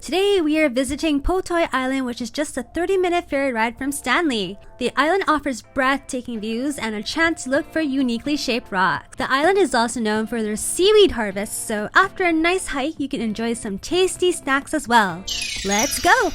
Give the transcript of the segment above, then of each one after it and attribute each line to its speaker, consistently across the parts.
Speaker 1: Today we are visiting Po Toi Island, which is just a 30-minute ferry ride from Stanley. The island offers breathtaking views and a chance to look for uniquely shaped rocks. The island is also known for their seaweed harvest, so after a nice hike you can enjoy some tasty snacks as well. Let's go!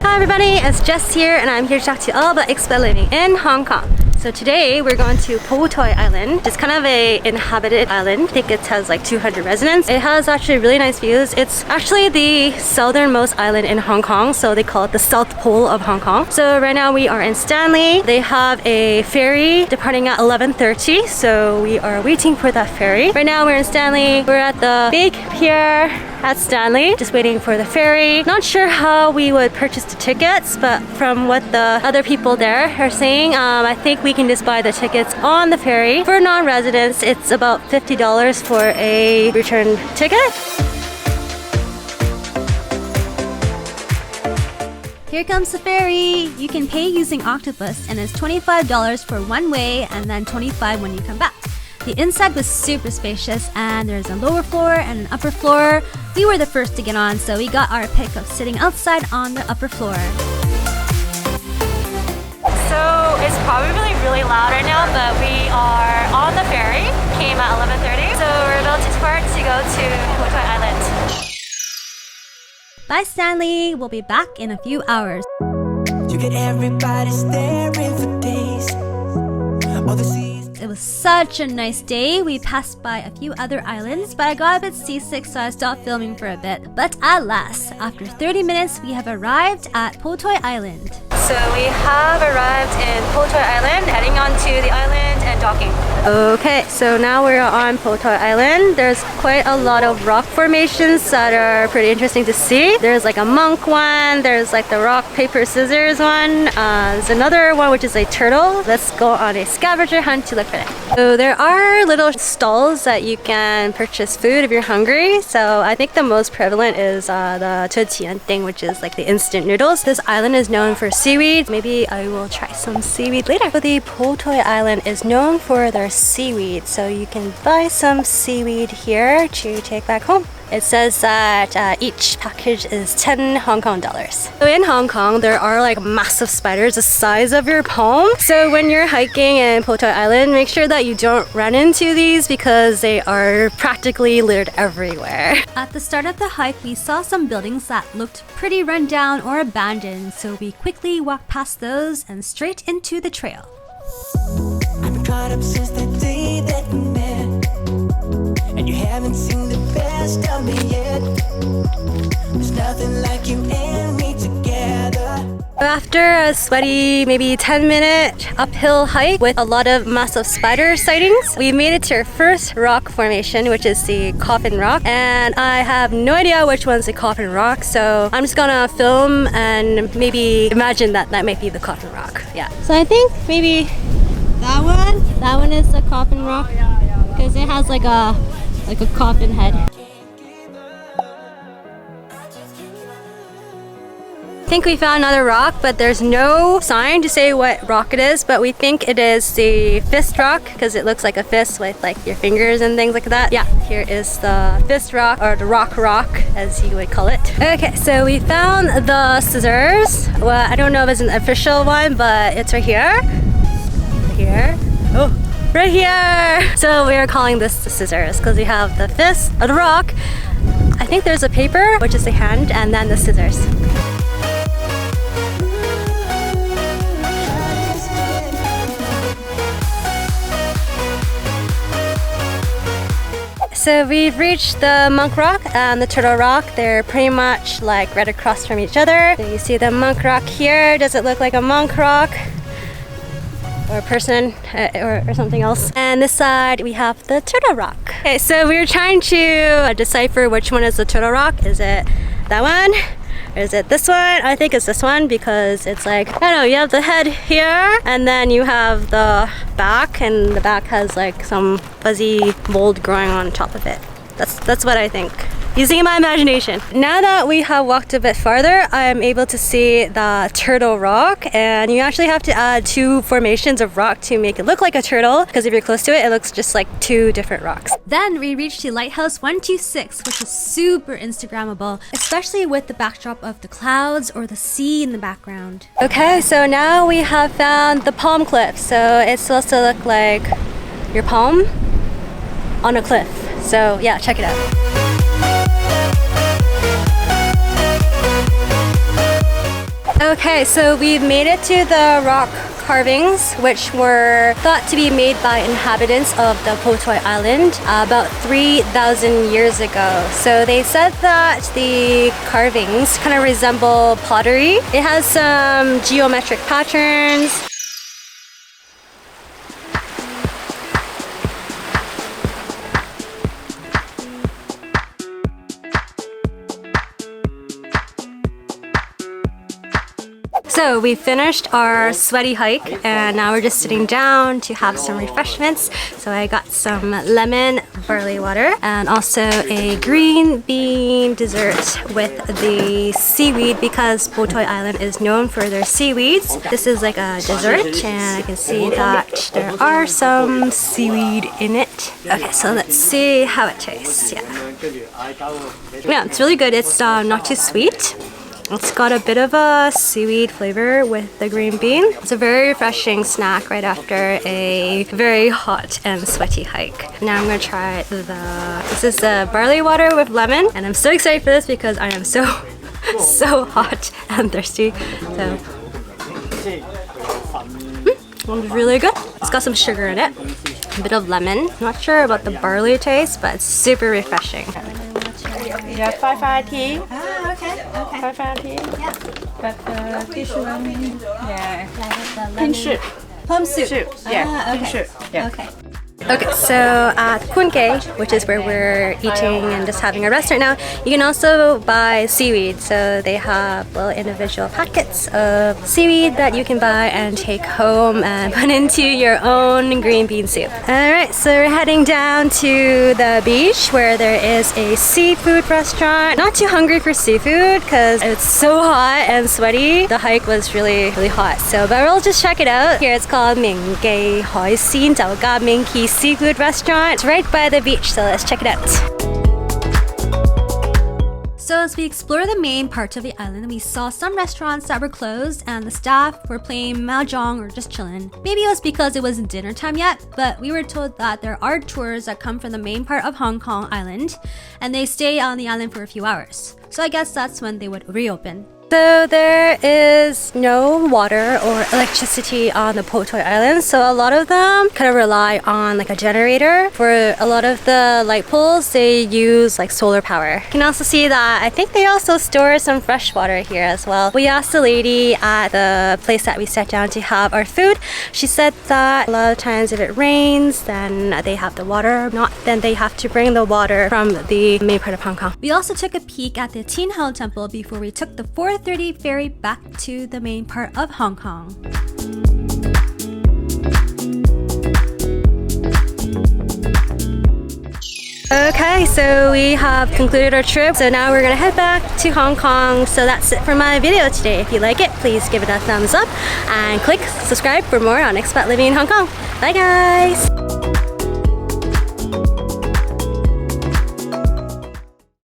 Speaker 1: Hi everybody, it's Jess here and I'm here to talk to you all about expat living in Hong Kong. So today we're going to Po Toi Island. It's kind of a inhabited island. I think it has like 200 residents. It has actually really nice views. It's actually the southernmost island in Hong Kong, so they call it the South Pole of Hong Kong. So right now we are in Stanley. They have a ferry departing at 11:30, so we are waiting for that ferry. Right now we're in Stanley. We're at the big pier at Stanley, just waiting for the ferry. Not sure how we would purchase the tickets, but from what the other people there are saying, I think we can just buy the tickets on the ferry. For non-residents, it's about $50 for a return ticket. Here comes the ferry. You can pay using Octopus and it's $25 for one way and then $25 when you come back. The inside was super spacious and there's a lower floor and an upper floor. We were the first to get on, so we got our pick of sitting outside on the upper floor. So it's probably really loud right now, but we are on the ferry. Came at 11:30, so we're about to depart to go to Po Toi Island. Bye Stanley, we'll be back in a few hours. You get everybody staring for days. It was such a nice day. We passed by a few other islands, but I got a bit seasick, so I stopped filming for a bit. But at last, after 30 minutes, we have arrived at Po Toi Island. So we have arrived in Po Toi Island, heading on to the island and docking. Okay, so now we're on Po Toi Island. There's quite a lot of rock formations that are pretty interesting to see. There's like a monk one, there's like the rock, paper, scissors one. There's another one which is a turtle. Let's go on a scavenger hunt to look for that. So there are little stalls that you can purchase food if you're hungry. So I think the most prevalent is the tourhongkong, which is like the instant noodles. This island is known for seaweed. Maybe I will try some seaweed later. So the Po Toi Island is known for their seaweed, so you can buy some seaweed here to take back home. It says that each package is 10 Hong Kong dollars. So in Hong Kong, there are like massive spiders the size of your palm. So when you're hiking in Po Toi Island, make sure that you don't run into these because they are practically littered everywhere. At the start of the hike, we saw some buildings that looked pretty run down or abandoned, so we quickly walked past those and straight into the trail. I've been caught up since the day that we met, and you haven't seen the best of me yet. There's nothing like you and me together. After a sweaty, maybe 10-minute uphill hike with a lot of massive spider sightings, we made it to our first rock formation, which is the coffin rock. And I have no idea which one's the coffin rock, so I'm just gonna film and maybe imagine that that might be the coffin rock. Yeah. So I think maybe that one is the coffin rock because it has like a coffin head. I think we found another rock, but there's no sign to say what rock it is, but we think it is the fist rock because it looks like a fist with like your fingers and things like that. Yeah, here is the fist rock, or the rock as you would call it. Okay, so we found the scissors. Well, I don't know if it's an official one, but it's right here. Oh, right here. So we are calling this the scissors because we have the fist of the rock. I think there's a paper, which is the hand, and then the scissors. So we've reached the monk rock and the turtle rock. They're pretty much like right across from each other. So you see the monk rock here. Does it look like a monk rock? Or a person or something else. And this side we have the turtle rock. Okay, so we're trying to decipher which one is the turtle rock. Is it that one? Or is it this one? I think it's this one because it's like, I don't know, you have the head here and then you have the back, and the back has like some fuzzy mold growing on top of it. That's what I think. using my imagination. Now that we have walked a bit farther, I'm able to see the turtle rock, and you actually have to add 2 formations of rock to make it look like a turtle, because if you're close to it, it looks just like 2 different rocks. Then we reached the lighthouse 126, which is super Instagrammable, especially with the backdrop of the clouds or the sea in the background. Okay, so now we have found the palm cliff. So it's supposed to look like your palm on a cliff. So yeah, check it out. Okay, so we've made it to the rock carvings, which were thought to be made by inhabitants of the Po Toi Island about 3,000 years ago. So they said that the carvings kind of resemble pottery. It has some geometric patterns. So we finished our sweaty hike and now we're just sitting down to have some refreshments. So I got some lemon barley water and also a green bean dessert with the seaweed, because Po Toi Island is known for their seaweeds. This is like a dessert and I can see that there are some seaweed in it. Okay, so let's see how it tastes. Yeah, it's really good. It's not too sweet. It's got a bit of a seaweed flavor with the green bean. It's a very refreshing snack right after a very hot and sweaty hike. Now I'm gonna try this is the barley water with lemon, and I'm so excited for this because I am so hot and thirsty. So it's really good. It's got some sugar in it, a bit of lemon. Not sure about the barley taste, but it's super refreshing.
Speaker 2: Yeah, 5 tea.
Speaker 1: Ah, okay.
Speaker 2: 5 tea.
Speaker 1: Yeah.
Speaker 2: But this one, yeah.
Speaker 1: Pink soup. Plum soup.
Speaker 2: Yeah,
Speaker 1: ah, okay.
Speaker 2: pink soup. Yeah.
Speaker 1: Okay. Okay, so at Kunke, which is where we're eating and just having a rest right now, you can also buy seaweed. So they have little individual packets of seaweed that you can buy and take home and put into your own green bean soup. Alright, so we're heading down to the beach where there is a seafood restaurant. Not too hungry for seafood because it's so hot and sweaty. The hike was really hot. So, but we'll just check it out. Here it's called Ming Gei Hoi Xin Zhao Ga Ming Ki Seafood Restaurant. It's right by the beach, so let's check it out. So as we explore the main part of the island, we saw some restaurants that were closed and the staff were playing mahjong or just chilling. Maybe it was because it wasn't dinner time yet, but we were told that there are tours that come from the main part of Hong Kong Island and they stay on the island for a few hours. So I guess that's when they would reopen. So there is no water or electricity on the Po Toi Island, so a lot of them kind of rely on like a generator. For a lot of the light poles, they use like solar power. You can also see that I think they also store some fresh water here as well. We asked the lady at the place that we sat down to have our food. She said that a lot of times if it rains, then they have the water. Not then they have to bring the water from the main part of Hong Kong. We also took a peek at the Tin Hau Temple before we took the 4:30 ferry back to the main part of Hong Kong. Okay, so we have concluded our trip. So now we're gonna head back to Hong Kong. So that's it for my video today. If you like it, please give it a thumbs up and click subscribe for more on Expat Living in Hong Kong. Bye guys!